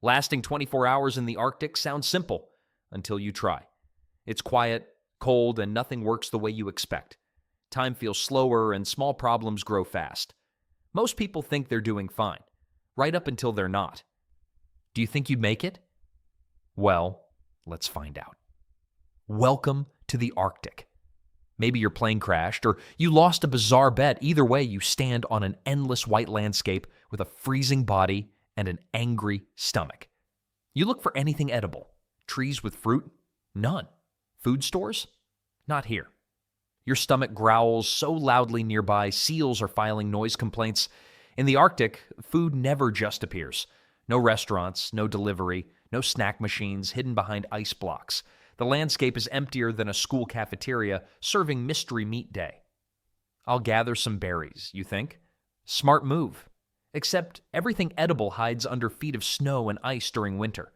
Lasting 24 hours in the Arctic sounds simple until you try. It's quiet, cold, and nothing works the way you expect. Time feels slower and small problems grow fast. Most people think they're doing fine, right up until they're not. Do you think you'd make it? Well, let's find out. Welcome to the Arctic. Maybe your plane crashed or you lost a bizarre bet. Either way, you stand on an endless white landscape with a freezing body and an angry stomach. You look for anything edible. Trees with fruit? None. Food stores? Not here. Your stomach growls so loudly nearby, seals are filing noise complaints. In the Arctic, food never just appears. No restaurants, no delivery, no snack machines hidden behind ice blocks. The landscape is emptier than a school cafeteria serving Mystery Meat Day. I'll gather some berries, you think? Smart move. Except everything edible hides under feet of snow and ice during winter.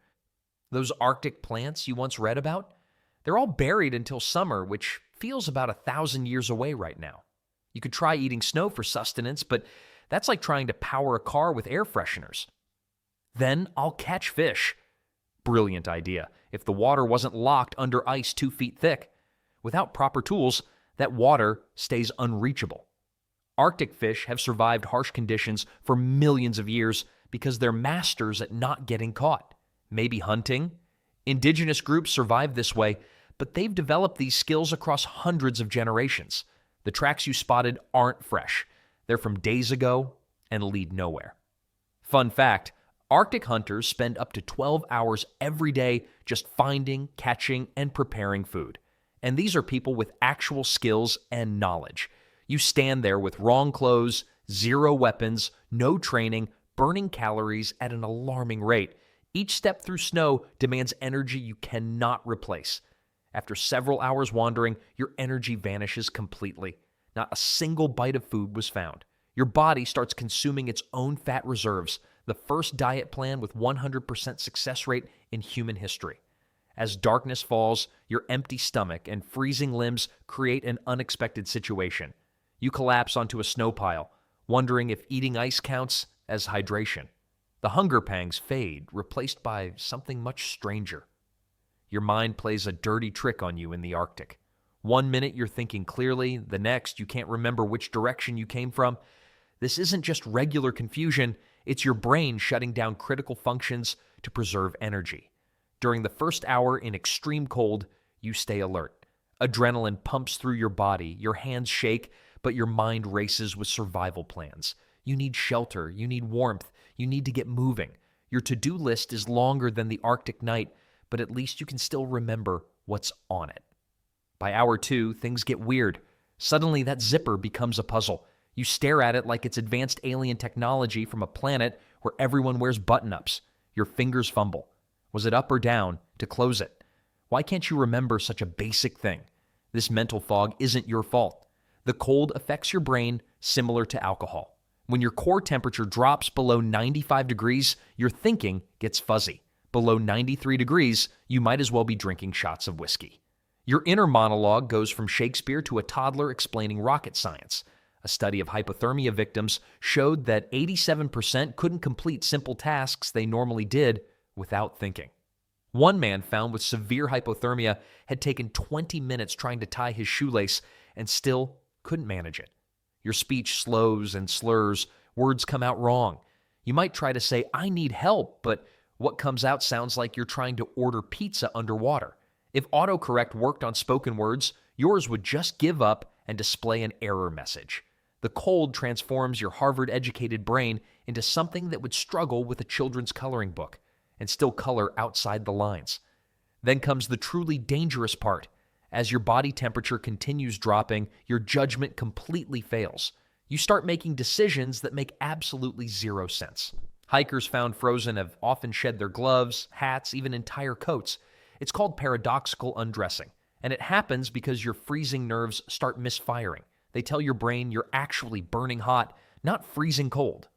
Those Arctic plants you once read about? They're all buried until summer, which feels about 1,000 years away right now. You could try eating snow for sustenance, but that's like trying to power a car with air fresheners. Then I'll catch fish. Brilliant idea, if the water wasn't locked under ice 2 feet thick. Without proper tools, that water stays unreachable. Arctic fish have survived harsh conditions for millions of years because they're masters at not getting caught. Maybe hunting? Indigenous groups survive this way, but they've developed these skills across hundreds of generations. The tracks you spotted aren't fresh. They're from days ago and lead nowhere. Fun fact, Arctic hunters spend up to 12 hours every day just finding, catching, and preparing food. And these are people with actual skills and knowledge. You stand there with wrong clothes, zero weapons, no training, burning calories at an alarming rate. Each step through snow demands energy you cannot replace. After several hours wandering, your energy vanishes completely. Not a single bite of food was found. Your body starts consuming its own fat reserves, the first diet plan with 100% success rate in human history. As darkness falls, your empty stomach and freezing limbs create an unexpected situation. You collapse onto a snow pile, wondering if eating ice counts as hydration. The hunger pangs fade, replaced by something much stranger. Your mind plays a dirty trick on you in the Arctic. 1 minute you're thinking clearly, the next you can't remember which direction you came from. This isn't just regular confusion, it's your brain shutting down critical functions to preserve energy. During the first hour in extreme cold, you stay alert. Adrenaline pumps through your body, your hands shake, but your mind races with survival plans. You need shelter, you need warmth, you need to get moving. Your to-do list is longer than the Arctic night, but at least you can still remember what's on it. By hour 2, things get weird. Suddenly, that zipper becomes a puzzle. You stare at it like it's advanced alien technology from a planet where everyone wears button-ups. Your fingers fumble. Was it up or down to close it? Why can't you remember such a basic thing? This mental fog isn't your fault. The cold affects your brain similar to alcohol. When your core temperature drops below 95 degrees, your thinking gets fuzzy. Below 93 degrees, you might as well be drinking shots of whiskey. Your inner monologue goes from Shakespeare to a toddler explaining rocket science. A study of hypothermia victims showed that 87% couldn't complete simple tasks they normally did without thinking. One man found with severe hypothermia had taken 20 minutes trying to tie his shoelace and still couldn't manage it. Your speech slows and slurs, words come out wrong. You might try to say, "I need help," but what comes out sounds like you're trying to order pizza underwater. If autocorrect worked on spoken words, yours would just give up and display an error message. The cold transforms your Harvard-educated brain into something that would struggle with a children's coloring book and still color outside the lines. Then comes the truly dangerous part. As your body temperature continues dropping, your judgment completely fails. You start making decisions that make absolutely zero sense. Hikers found frozen have often shed their gloves, hats, even entire coats. It's called paradoxical undressing, and it happens because your freezing nerves start misfiring. They tell your brain you're actually burning hot, not freezing cold.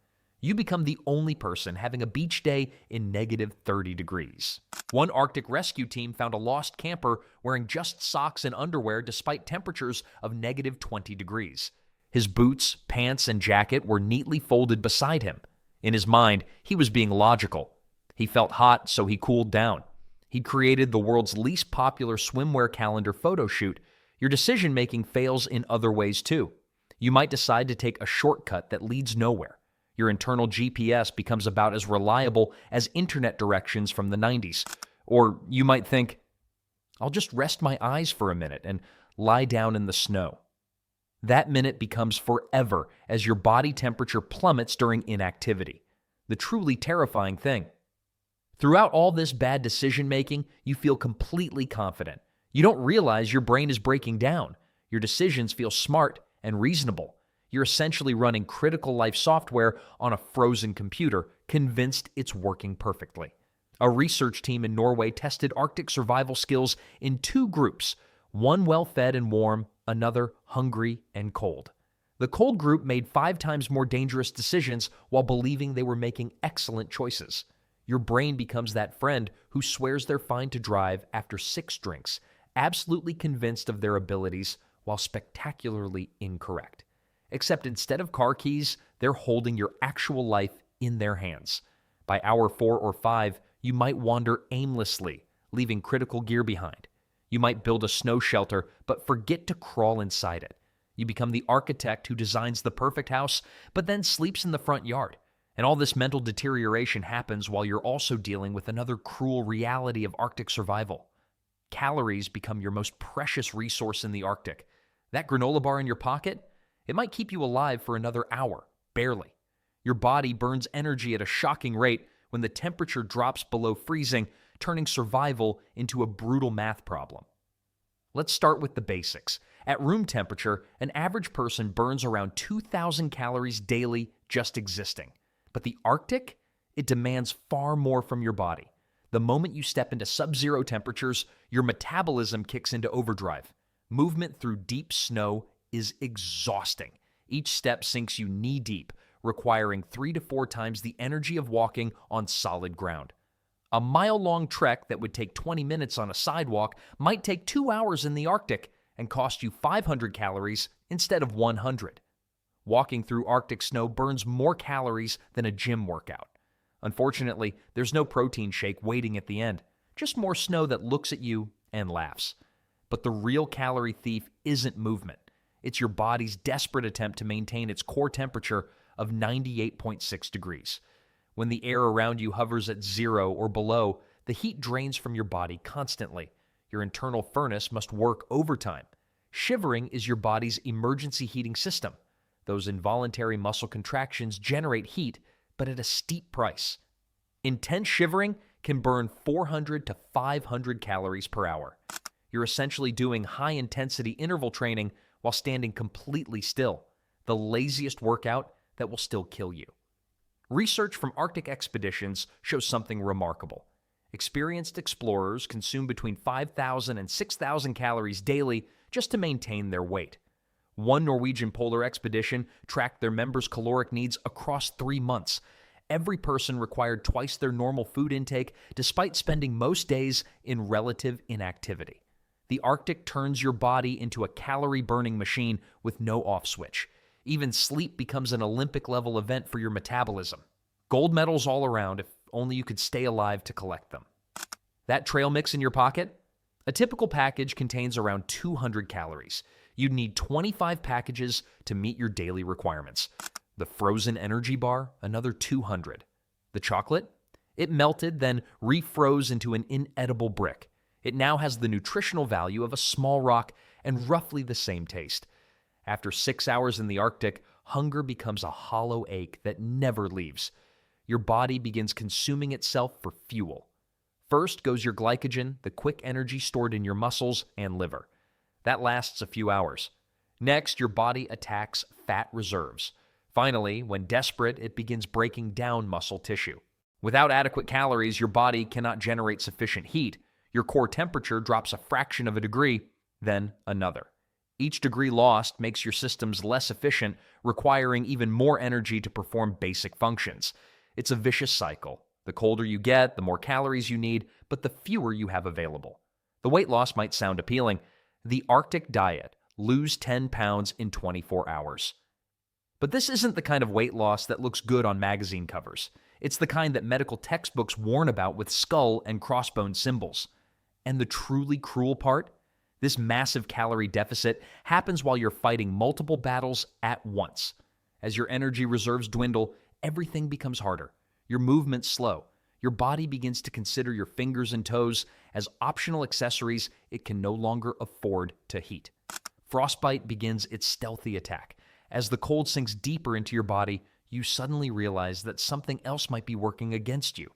You become the only person having a beach day in negative 30 degrees. One Arctic rescue team found a lost camper wearing just socks and underwear despite temperatures of negative 20 degrees. His boots, pants, and jacket were neatly folded beside him. In his mind, he was being logical. He felt hot, so he cooled down. He created the world's least popular swimwear calendar photo shoot. Your decision-making fails in other ways too. You might decide to take a shortcut that leads nowhere. Your internal GPS becomes about as reliable as internet directions from the 90s. Or you might think, I'll just rest my eyes for a minute and lie down in the snow. That minute becomes forever as your body temperature plummets during inactivity. The truly terrifying thing. Throughout all this bad decision-making, you feel completely confident. You don't realize your brain is breaking down. Your decisions feel smart and reasonable. You're essentially running critical life software on a frozen computer, convinced it's working perfectly. A research team in Norway tested Arctic survival skills in two groups, one well-fed and warm, another hungry and cold. The cold group made 5 times more dangerous decisions while believing they were making excellent choices. Your brain becomes that friend who swears they're fine to drive after 6 drinks, absolutely convinced of their abilities while spectacularly incorrect. Except instead of car keys, they're holding your actual life in their hands. By hour 4 or 5, you might wander aimlessly, leaving critical gear behind. You might build a snow shelter, but forget to crawl inside it. You become the architect who designs the perfect house, but then sleeps in the front yard. And all this mental deterioration happens while you're also dealing with another cruel reality of Arctic survival. Calories become your most precious resource in the Arctic. That granola bar in your pocket, it might keep you alive for another hour, barely. Your body burns energy at a shocking rate when the temperature drops below freezing, turning survival into a brutal math problem. Let's start with the basics. At room temperature, an average person burns around 2,000 calories daily just existing. But the Arctic, it demands far more from your body. The moment you step into sub-zero temperatures, your metabolism kicks into overdrive. Movement through deep snow is exhausting. Each step sinks you knee-deep, requiring 3 to 4 times the energy of walking on solid ground. A mile-long trek that would take 20 minutes on a sidewalk might take 2 hours in the Arctic and cost you 500 calories instead of 100. Walking through Arctic snow burns more calories than a gym workout. Unfortunately, there's no protein shake waiting at the end, just more snow that looks at you and laughs. But the real calorie thief isn't movement. It's your body's desperate attempt to maintain its core temperature of 98.6 degrees. When the air around you hovers at 0 or below, the heat drains from your body constantly. Your internal furnace must work overtime. Shivering is your body's emergency heating system. Those involuntary muscle contractions generate heat, but at a steep price. Intense shivering can burn 400 to 500 calories per hour. You're essentially doing high-intensity interval training while standing completely still, the laziest workout that will still kill you. Research from Arctic expeditions shows something remarkable. Experienced explorers consume between 5,000 and 6,000 calories daily just to maintain their weight. One Norwegian polar expedition tracked their members' caloric needs across 3 months. Every person required twice their normal food intake despite spending most days in relative inactivity. The Arctic turns your body into a calorie-burning machine with no off switch. Even sleep becomes an Olympic-level event for your metabolism. Gold medals all around if only you could stay alive to collect them. That trail mix in your pocket? A typical package contains around 200 calories. You'd need 25 packages to meet your daily requirements. The frozen energy bar, another 200. The chocolate? It melted, then refroze into an inedible brick. It now has the nutritional value of a small rock and roughly the same taste. After 6 hours in the Arctic, hunger becomes a hollow ache that never leaves. Your body begins consuming itself for fuel. First goes your glycogen, the quick energy stored in your muscles and liver. That lasts a few hours. Next, your body attacks fat reserves. Finally, when desperate, it begins breaking down muscle tissue. Without adequate calories, your body cannot generate sufficient heat. Your core temperature drops a fraction of a degree, then another. Each degree lost makes your systems less efficient, requiring even more energy to perform basic functions. It's a vicious cycle. The colder you get, the more calories you need, but the fewer you have available. The weight loss might sound appealing. The Arctic diet: lose 10 pounds in 24 hours. But this isn't the kind of weight loss that looks good on magazine covers. It's the kind that medical textbooks warn about with skull and crossbone symbols. And the truly cruel part? This massive calorie deficit happens while you're fighting multiple battles at once. As your energy reserves dwindle, everything becomes harder. Your movements slow. Your body begins to consider your fingers and toes as optional accessories it can no longer afford to heat. Frostbite begins its stealthy attack. As the cold sinks deeper into your body, you suddenly realize that something else might be working against you.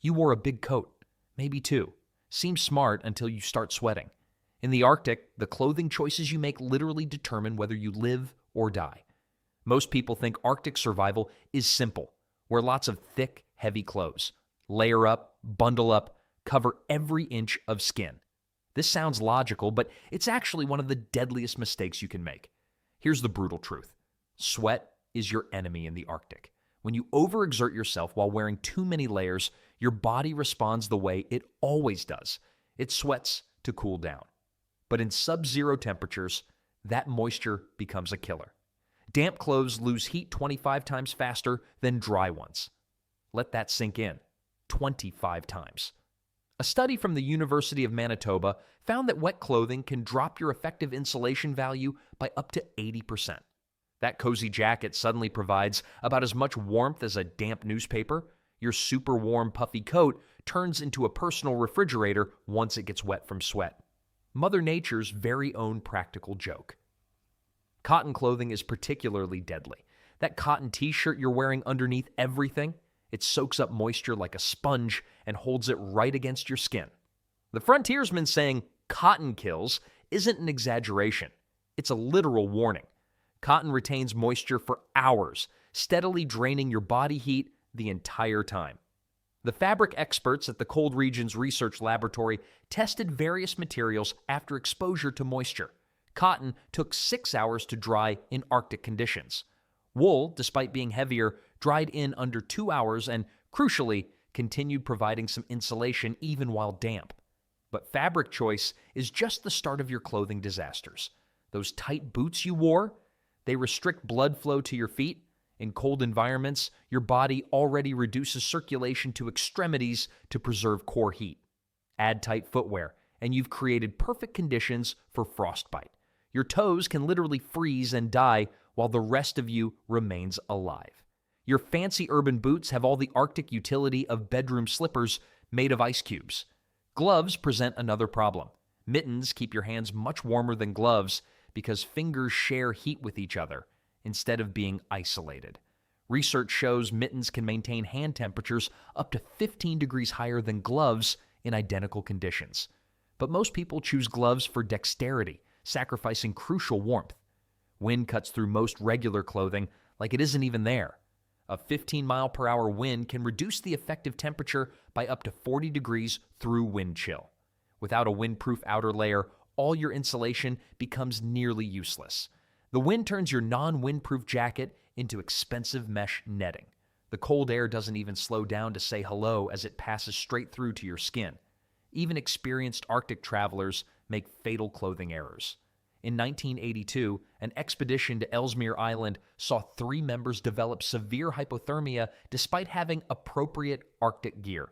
You wore a big coat, maybe two. Seems smart until you start sweating. In the Arctic, the clothing choices you make literally determine whether you live or die. Most people think Arctic survival is simple. Wear lots of thick, heavy clothes. Layer up, bundle up, cover every inch of skin. This sounds logical, but it's actually one of the deadliest mistakes you can make. Here's the brutal truth. Sweat is your enemy in the Arctic. When you overexert yourself while wearing too many layers, your body responds the way it always does. It sweats to cool down. But in sub-zero temperatures, that moisture becomes a killer. Damp clothes lose heat 25 times faster than dry ones. Let that sink in. 25 times. A study from the University of Manitoba found that wet clothing can drop your effective insulation value by up to 80%. That cozy jacket suddenly provides about as much warmth as a damp newspaper. Your super warm, puffy coat turns into a personal refrigerator once it gets wet from sweat. Mother Nature's very own practical joke. Cotton clothing is particularly deadly. That cotton t-shirt you're wearing underneath everything, it soaks up moisture like a sponge and holds it right against your skin. The frontiersman saying cotton kills isn't an exaggeration. It's a literal warning. Cotton retains moisture for hours, steadily draining your body heat the entire time. The fabric experts at the Cold Regions Research Laboratory tested various materials after exposure to moisture. Cotton took 6 hours to dry in Arctic conditions. Wool, despite being heavier, dried in under 2 hours and, crucially, continued providing some insulation even while damp. But fabric choice is just the start of your clothing disasters. Those tight boots you wore, they restrict blood flow to your feet. In cold environments, your body already reduces circulation to extremities to preserve core heat. Add tight footwear, and you've created perfect conditions for frostbite. Your toes can literally freeze and die while the rest of you remains alive. Your fancy urban boots have all the Arctic utility of bedroom slippers made of ice cubes. Gloves present another problem. Mittens keep your hands much warmer than gloves because fingers share heat with each other instead of being isolated. Research shows mittens can maintain hand temperatures up to 15 degrees higher than gloves in identical conditions. But most people choose gloves for dexterity, sacrificing crucial warmth. Wind cuts through most regular clothing like it isn't even there. A 15-mile-per-hour wind can reduce the effective temperature by up to 40 degrees through wind chill. Without a windproof outer layer, all your insulation becomes nearly useless. The wind turns your non-windproof jacket into expensive mesh netting. The cold air doesn't even slow down to say hello as it passes straight through to your skin. Even experienced Arctic travelers make fatal clothing errors. In 1982, an expedition to Ellesmere Island saw 3 members develop severe hypothermia despite having appropriate Arctic gear.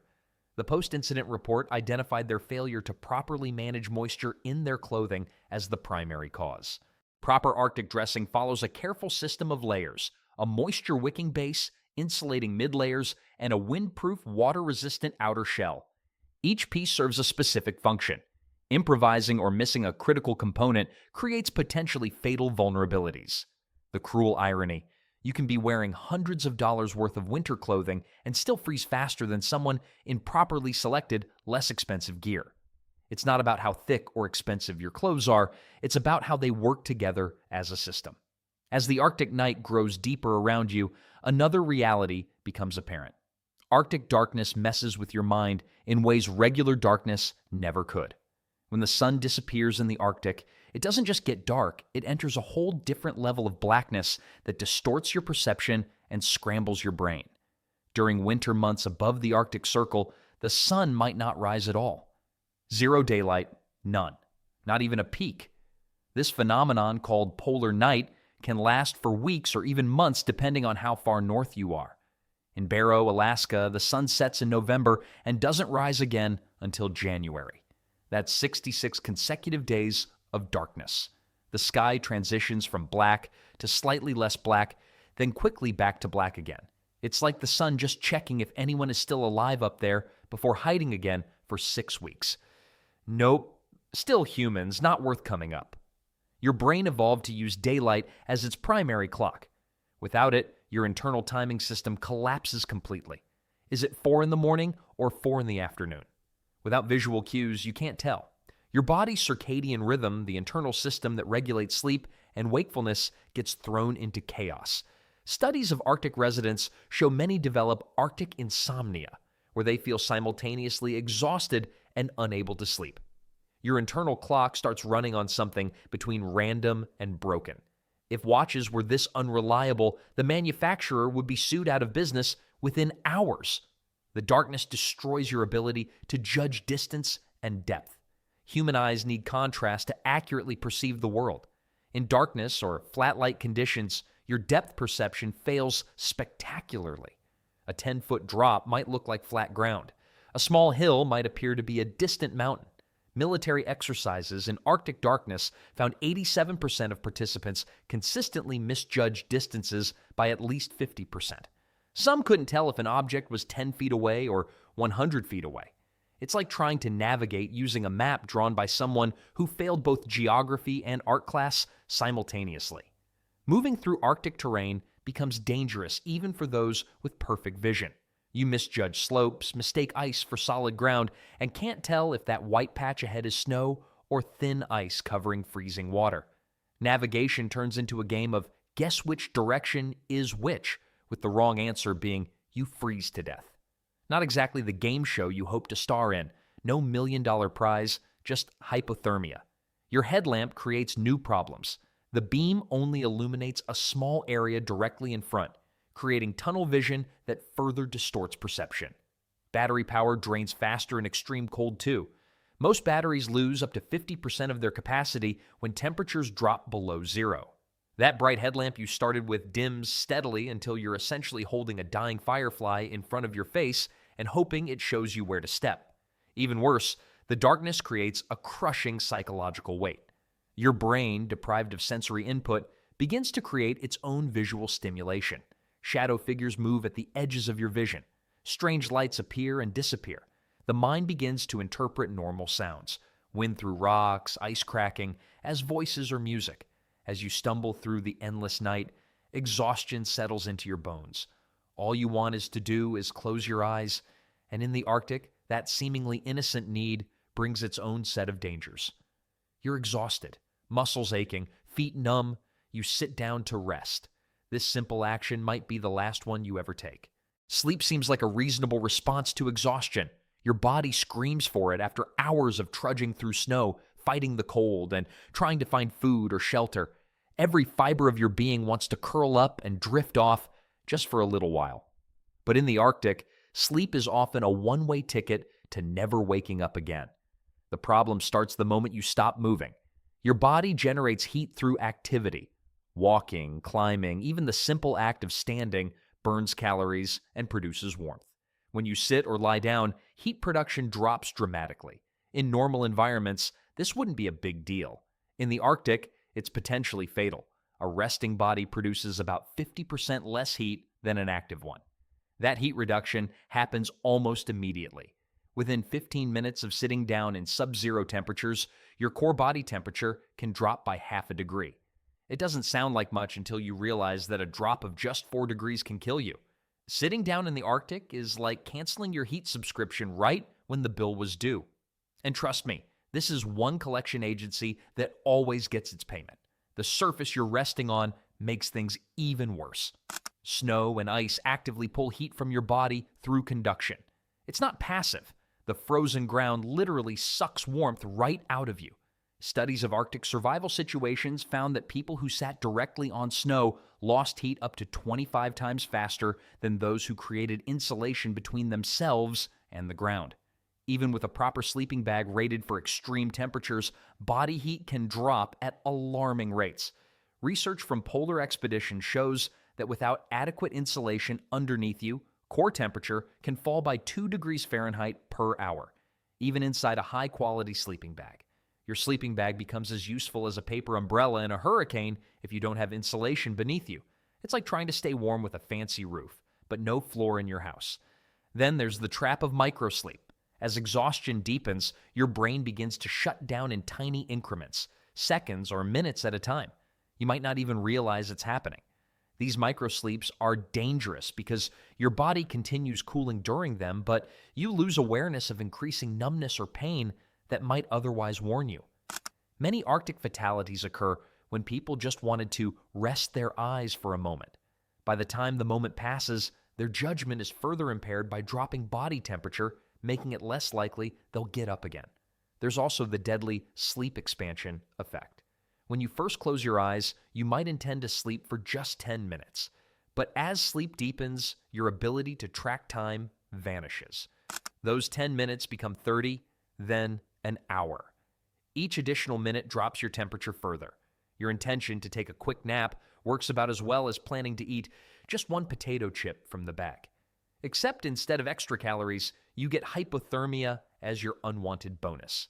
The post-incident report identified their failure to properly manage moisture in their clothing as the primary cause. Proper Arctic dressing follows a careful system of layers, a moisture-wicking base, insulating mid-layers, and a windproof, water-resistant outer shell. Each piece serves a specific function. Improvising or missing a critical component creates potentially fatal vulnerabilities. The cruel irony: you can be wearing hundreds of dollars worth of winter clothing and still freeze faster than someone in properly selected, less expensive gear. It's not about how thick or expensive your clothes are, it's about how they work together as a system. As the Arctic night grows deeper around you, another reality becomes apparent. Arctic darkness messes with your mind in ways regular darkness never could. When the sun disappears in the Arctic, it doesn't just get dark, it enters a whole different level of blackness that distorts your perception and scrambles your brain. During winter months above the Arctic Circle, the sun might not rise at all. Zero daylight, none. Not even a peak. This phenomenon, called polar night, can last for weeks or even months depending on how far north you are. In Barrow, Alaska, the sun sets in November and doesn't rise again until January. That's 66 consecutive days of darkness. The sky transitions from black to slightly less black, then quickly back to black again. It's like the sun just checking if anyone is still alive up there before hiding again for 6 weeks. Nope, still humans, not worth coming up. Your brain evolved to use daylight as its primary clock. Without it, your internal timing system collapses completely. Is it 4 in the morning or 4 in the afternoon? Without visual cues, you can't tell. Your body's circadian rhythm, the internal system that regulates sleep and wakefulness, gets thrown into chaos. Studies of Arctic residents show many develop Arctic insomnia, where they feel simultaneously exhausted and unable to sleep. Your internal clock starts running on something between random and broken. If watches were this unreliable, the manufacturer would be sued out of business within hours. The darkness destroys your ability to judge distance and depth. Human eyes need contrast to accurately perceive the world. In darkness or flat light conditions, your depth perception fails spectacularly. A 10-foot drop might look like flat ground. A small hill might appear to be a distant mountain. Military exercises in Arctic darkness found 87% of participants consistently misjudged distances by at least 50%. Some couldn't tell if an object was 10 feet away or 100 feet away. It's like trying to navigate using a map drawn by someone who failed both geography and art class simultaneously. Moving through Arctic terrain becomes dangerous even for those with perfect vision. You misjudge slopes, mistake ice for solid ground, and can't tell if that white patch ahead is snow or thin ice covering freezing water. Navigation turns into a game of guess which direction is which, with the wrong answer being you freeze to death. Not exactly the game show you hope to star in. No $1 million prize, just hypothermia. Your headlamp creates new problems. The beam only illuminates a small area directly in front, creating tunnel vision that further distorts perception. Battery power drains faster in extreme cold too. Most batteries lose up to 50% of their capacity when temperatures drop below zero. That bright headlamp you started with dims steadily until you're essentially holding a dying firefly in front of your face and hoping it shows you where to step. Even worse, the darkness creates a crushing psychological weight. Your brain, deprived of sensory input, begins to create its own visual stimulation. Shadow figures move at the edges of your vision. Strange lights appear and disappear. The mind begins to interpret normal sounds, wind through rocks, ice cracking, as voices or music. As you stumble through the endless night, exhaustion settles into your bones. All you want is to do is close your eyes, and in the Arctic, that seemingly innocent need brings its own set of dangers. You're exhausted, muscles aching, feet numb. You sit down to rest. This simple action might be the last one you ever take. Sleep seems like a reasonable response to exhaustion. Your body screams for it after hours of trudging through snow, fighting the cold, and trying to find food or shelter. Every fiber of your being wants to curl up and drift off just for a little while. But in the Arctic, sleep is often a one-way ticket to never waking up again. The problem starts the moment you stop moving. Your body generates heat through activity. Walking, climbing, even the simple act of standing burns calories and produces warmth. When you sit or lie down, heat production drops dramatically. In normal environments, this wouldn't be a big deal. In the Arctic, it's potentially fatal. A resting body produces about 50% less heat than an active one. That heat reduction happens almost immediately. Within 15 minutes of sitting down in sub-zero temperatures, your core body temperature can drop by half a degree. It doesn't sound like much until you realize that a drop of just 4 degrees can kill you. Sitting down in the Arctic is like canceling your heat subscription right when the bill was due. And trust me, this is one collection agency that always gets its payment. The surface you're resting on makes things even worse. Snow and ice actively pull heat from your body through conduction. It's not passive. The frozen ground literally sucks warmth right out of you. Studies of Arctic survival situations found that people who sat directly on snow lost heat up to 25 times faster than those who created insulation between themselves and the ground. Even with a proper sleeping bag rated for extreme temperatures, body heat can drop at alarming rates. Research from polar expeditions shows that without adequate insulation underneath you, core temperature can fall by 2 degrees Fahrenheit per hour, even inside a high-quality sleeping bag. Your sleeping bag becomes as useful as a paper umbrella in a hurricane if you don't have insulation beneath you. It's like trying to stay warm with a fancy roof, but no floor in your house. Then there's the trap of microsleep. As exhaustion deepens, your brain begins to shut down in tiny increments, seconds or minutes at a time. You might not even realize it's happening. These microsleeps are dangerous because your body continues cooling during them, but you lose awareness of increasing numbness or pain that might otherwise warn you. Many Arctic fatalities occur when people just wanted to rest their eyes for a moment. By the time the moment passes, their judgment is further impaired by dropping body temperature, making it less likely they'll get up again. There's also the deadly sleep expansion effect. When you first close your eyes, you might intend to sleep for just 10 minutes. But as sleep deepens, your ability to track time vanishes. Those 10 minutes become 30, then an hour. Each additional minute drops your temperature further. Your intention to take a quick nap works about as well as planning to eat just one potato chip from the bag. Except instead of extra calories, you get hypothermia as your unwanted bonus.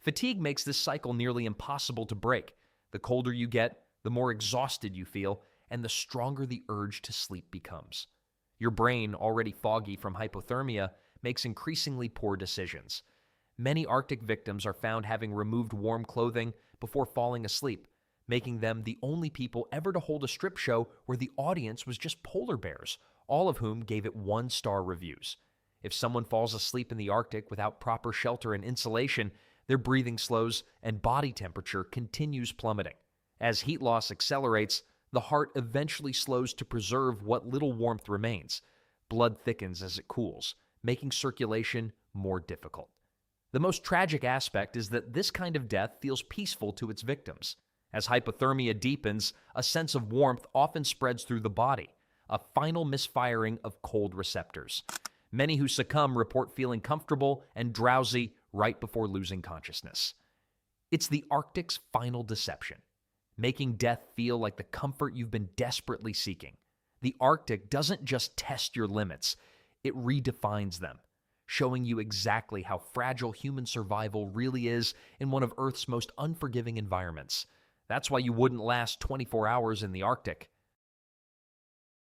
Fatigue makes this cycle nearly impossible to break. The colder you get, the more exhausted you feel, and the stronger the urge to sleep becomes. Your brain, already foggy from hypothermia, makes increasingly poor decisions. Many Arctic victims are found having removed warm clothing before falling asleep, making them the only people ever to hold a strip show where the audience was just polar bears, all of whom gave it 1-star reviews. If someone falls asleep in the Arctic without proper shelter and insulation, their breathing slows and body temperature continues plummeting. As heat loss accelerates, the heart eventually slows to preserve what little warmth remains. Blood thickens as it cools, making circulation more difficult. The most tragic aspect is that this kind of death feels peaceful to its victims. As hypothermia deepens, a sense of warmth often spreads through the body, a final misfiring of cold receptors. Many who succumb report feeling comfortable and drowsy right before losing consciousness. It's the Arctic's final deception, making death feel like the comfort you've been desperately seeking. The Arctic doesn't just test your limits, it redefines them, showing you exactly how fragile human survival really is in one of Earth's most unforgiving environments. That's why you wouldn't last 24 hours in the Arctic.